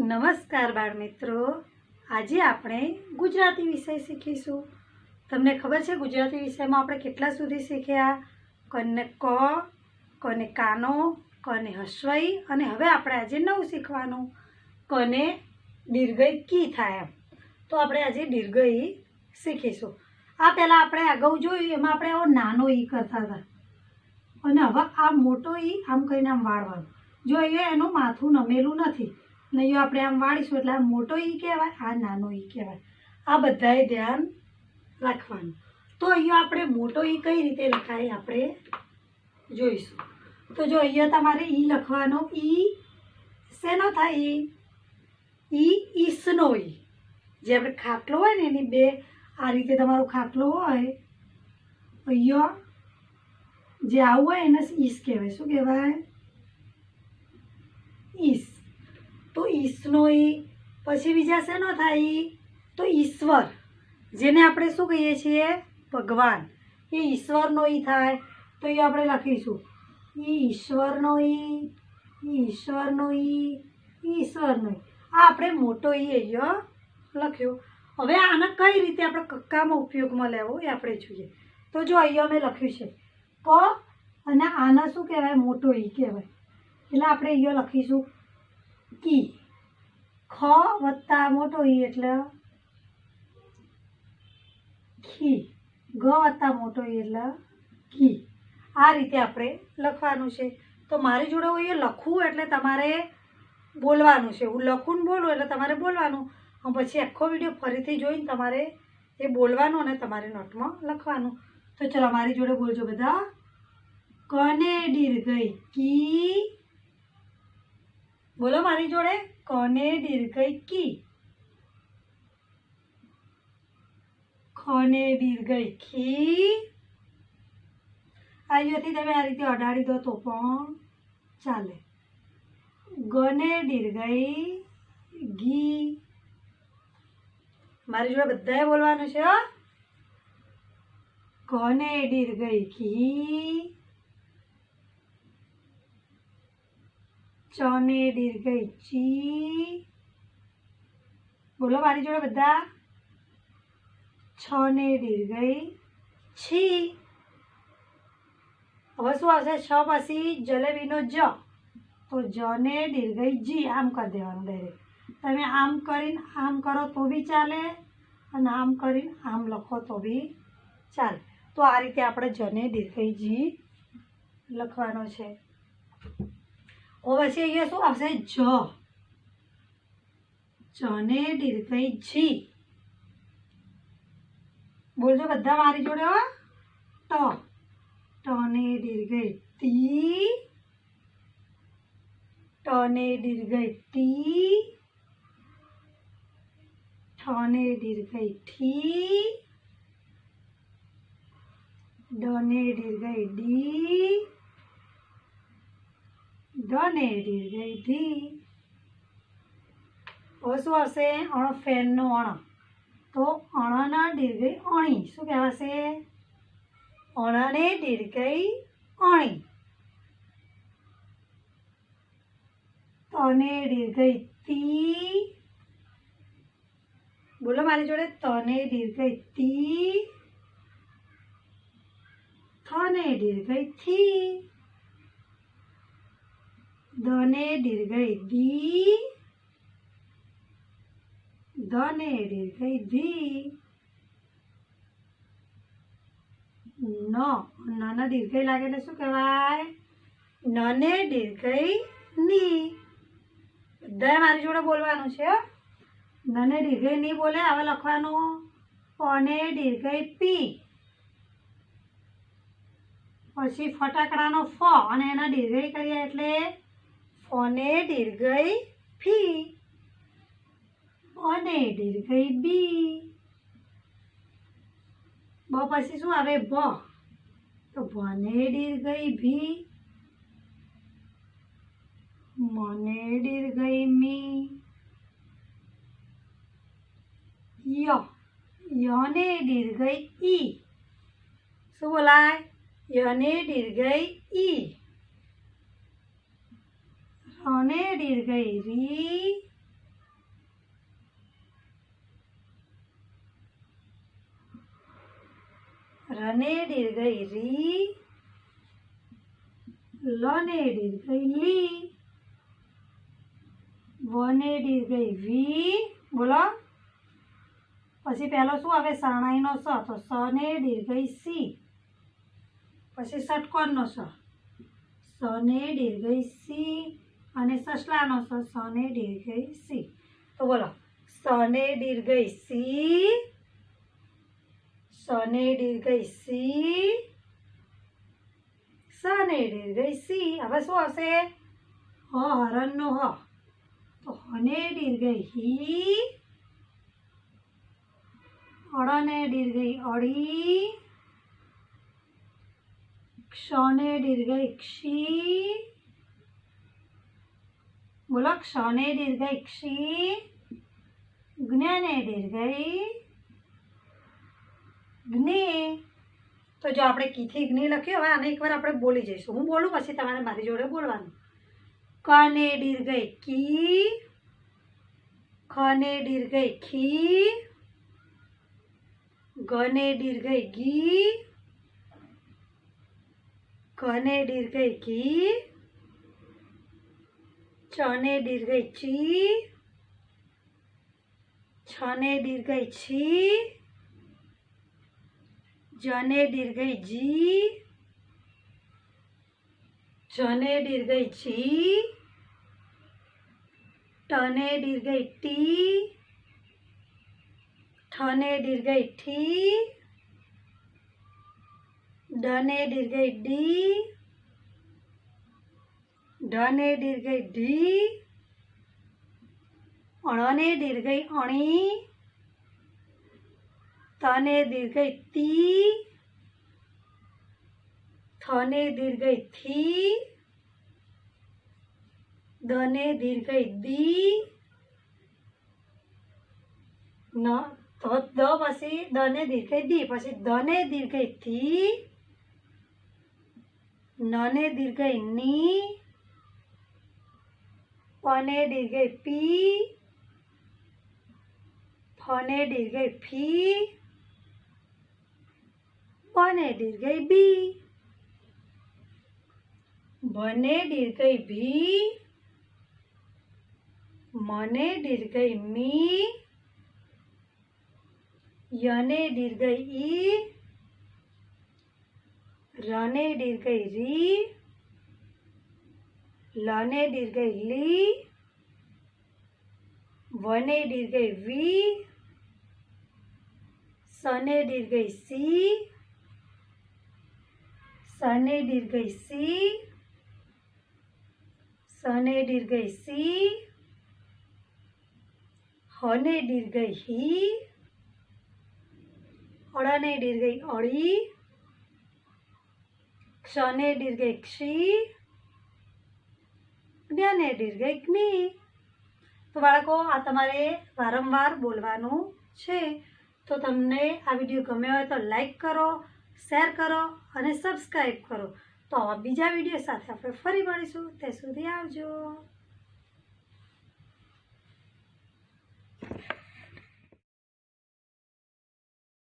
નમસ્કાર બાળ મિત્રો, આજે આપણે ગુજરાતી વિષય શીખીશું। તમને ખબર છે ગુજરાતી વિષયમાં આપણે કેટલા સુધી શીખ્યા? કને ક, કને કાનો, કને હસ્વઈ અને હવે આપણે આજે નવું શીખવાનું કને દીર્ઘઈ કી થાય। તો આપણે આજે દીર્ઘઈ શીખીશું। આ પહેલાં આપણે અગાઉ જોયું એમાં આપણે આવો નાનો ઈ કરતા હતા અને હવે આ મોટો ઈ આમ કરીને આમ વાળવાનો। જો અહીંયા એનું માથું નમેલું નથી ને અહીંયા આપણે આમ વાળીશું એટલે આ મોટો ઈ કહેવાય, આ નાનો ઈ કહેવાય। આ બધાએ ધ્યાન રાખવાનું। તો અહીંયા આપણે મોટો ઈ કઈ રીતે લખાય આપણે જોઈશું। તો જો અહીંયા તમારે ઈ લખવાનો, ઈ શેનો થાય? ઈ ઈસનો ઈ, જે આપણે ખાટલો હોય ને એની બે આ રીતે તમારો ખાટલો હોય, અહીંયા જે આવું હોય એને ઈસ કહેવાય। શું કહેવાય? ઈસ। તો ઈસનો ઈ। પછી બીજા શેનો થાય? તો ઈશ્વર, જેને આપણે શું કહીએ છીએ? ભગવાન। એ ઈશ્વરનો ઈ થાય। તો એ આપણે લખીશું ઈ ઈશ્વરનો ઈ, ઈશ્વરનો ઈ, ઈશ્વરનો ઈ। આ આપણે મોટો ઈ અહીંયા લખ્યો। હવે આને કઈ રીતે આપણે કક્કામાં ઉપયોગમાં લેવો એ આપણે જોઈએ। તો જો અહીંયા મેં લખ્યું છે ક અને આને શું કહેવાય? મોટો ઈ કહેવાય। એટલે આપણે અહીંયા લખીશું કી। ખ વત્તા મોટો ઈ એટલે ખી। ગ વત્તા મોટો ઈ એટલે કી। આ રીતે આપણે લખવાનું છે। તો મારી જોડે હું એ લખું એટલે તમારે બોલવાનું છે। હું લખું ને બોલું એટલે તમારે બોલવાનું। પછી આખો વિડીયો ફરીથી જોઈને તમારે એ બોલવાનું અને તમારે નોટમાં લખવાનું। તો ચલો મારી જોડે બોલજો બધા। કને દીર્ઘઈ કી। બોલો મારી જોડે। કને દીર્ઘઈ કી। ખને દીર્ઘઈ ખી। અહીંયાથી તમે આ રીતે અડાડી દો તો પણ ચાલે। ગને દીર્ઘઈ ગી। મારી જોડે બધાએ બોલવાનું છે હો। કને દીર્ઘઈ ખી। ચને દીર્ઘઈ ચી। બોલો મારી જોડે બધા। છને દીર્ઘઈ છી। હવે શું આવશે? છ પછી જલેબીનો જ, તો જને દીર્ઘઈ જી આમ કરી દેવાનું ડાયરેક્ટ। તમે આમ કરીને આમ કરો તો બી ચાલે અને આમ કરીને આમ લખો તો બી ચાલે। તો આ રીતે આપણે જને દીર્ઘઈ જી લખવાનો છે। હવે પછી અહીંયા શું આવશે? જ। જને દીર્ઘઈ જી। બોલજો બધા મારી જોડે હો। ટ। ટને દીર્ઘઈ તી। ટને દીર્ઘઈ ટી। ઠને દીર્ઘઈ ઠી। ડને દીર્ઘઈ ડી। ડને દીર્ઘઈ ધી। હવે શું આવશે? અણ ફેનનો અણ। તો અણના દીર્ઘઈ અણી શું કહેવાશે? અણને દીર્ઘઈ અણી। તને દીર્ઘઈ તી। બોલો મારી જોડે। તને દીર્ઘઈ તી। થને દીર્ઘઈ થી। દને દીર્ઘઈ દી। ધને દીર્ઘઈ ધી। ન। નને દીર્ઘઈ લાગે એટલે શું કહેવાય? નને દીર્ઘઈ ની। બધાએ મારી જોડે બોલવાનું છે। નને દીર્ઘઈ ની બોલે હવે લખવાનું પને દીર્ઘઈ પી। પછી ફટાકડાનો ફ અને એના દીર્ઘઈ કરીએ એટલે ફને દીર્ઘઈ ફી। અને દીર્ઘઈ બી। બ પછી શું આવે? ભ। તો ભને દીર્ઘઈ ભી। મને દીર્ઘઈ મી। ય। યને દીર્ઘઈ ઈ। શું બોલાય? યને દીર્ઘઈ ઈ। રને દીર્ઘઈ રી। રને દીર્ઘઈ રી, લને દીર્ઘઈ લી, વને દીર્ઘઈ વી, બોલો પછી પહેલો શું આવે શરણાઈનો સ, તો સને દીર્ઘઈ સી, પછી ષટકોણનો સ, સને દીર્ઘઈ સી અને સસલાનો સ, સને દીર્ઘઈ સી. તો બોલો સને દીર્ઘઈ સી, સને દીર્ઘઈ સી, સને દીર્ઘઈ સી. હવે શું આવશે હ હરણનો હ, તો હને દીર્ઘઈ હી, અળને દીર્ઘઈ અળી, ક્ષને દીર્ઘઈ ક્ષી, બોલો ક્ષને દીર્ઘઈ ક્ષી, જ્ઞને દીર્ઘઈ જ્ઞે. તો જો આપણે કીથી જ્ઞે લખ્યું, હવે આને એકવાર આપણે બોલી જઈશું. હું બોલું પછી તમારે મારી જોડે બોલવાનું. કને દીર્ઘઈ કી, ખને દીર્ઘઈ ખી, ગને દીર્ઘઈ ગી, ઘને દીર્ઘઈ ઘી, ચને દીર્ઘઈ ચી, છને દીર્ઘઈ છી, જને દીર્ઘઈ જી, જને દીર્ઘઈ જી, ટને દીર્ઘઈ ટી, ઠને દીર્ઘઈ ઠી, ડને દીર્ઘઈ ડી, ઢને દીર્ઘઈ ઢી, અણને દીર્ઘઈ અણી, તને દીર્ઘઈ તી, થને દીર્ઘઈ થી, દને દીર્ઘઈ દી, ન તો દ પછી દને દીર્ઘઈ દી, પછી ધને દીર્ઘઈ થી, નને દીર્ઘઈ ની, પને દીર્ઘઈ પી, ફને દીર્ઘઈ ફી, બને દીર્ઘઈ બી, ભને દીર્ઘઈ ભી, મને દીર્ઘઈ મી, યને દીર્ઘઈ ઈ, રને દીર્ઘઈ રી, લને દીર્ઘઈ લી, વને દીર્ઘઈ વી, સને દીર્ઘઈ સી, સને દીર્ઘઈ સી, સને દીર્ઘઈ સી, હને દીર્ઘઈ હી, અળને દીર્ઘઈ અળી, ક્ષને દીર્ઘઈ ક્ષી, જ્ઞને દીર્ઘઈ જ્ઞી. તો બાળકો આ તમારે વારંવાર બોલવાનું છે. તો તમને આ વિડીયો ગમ્યો હોય તો લાઈક કરો, શેર કરો અને સબસ્ક્રાઈબ કરો. તો બીજા વિડીયો સાથે આપણે ફરી મળીશું. ત્યાં સુધી આવજો.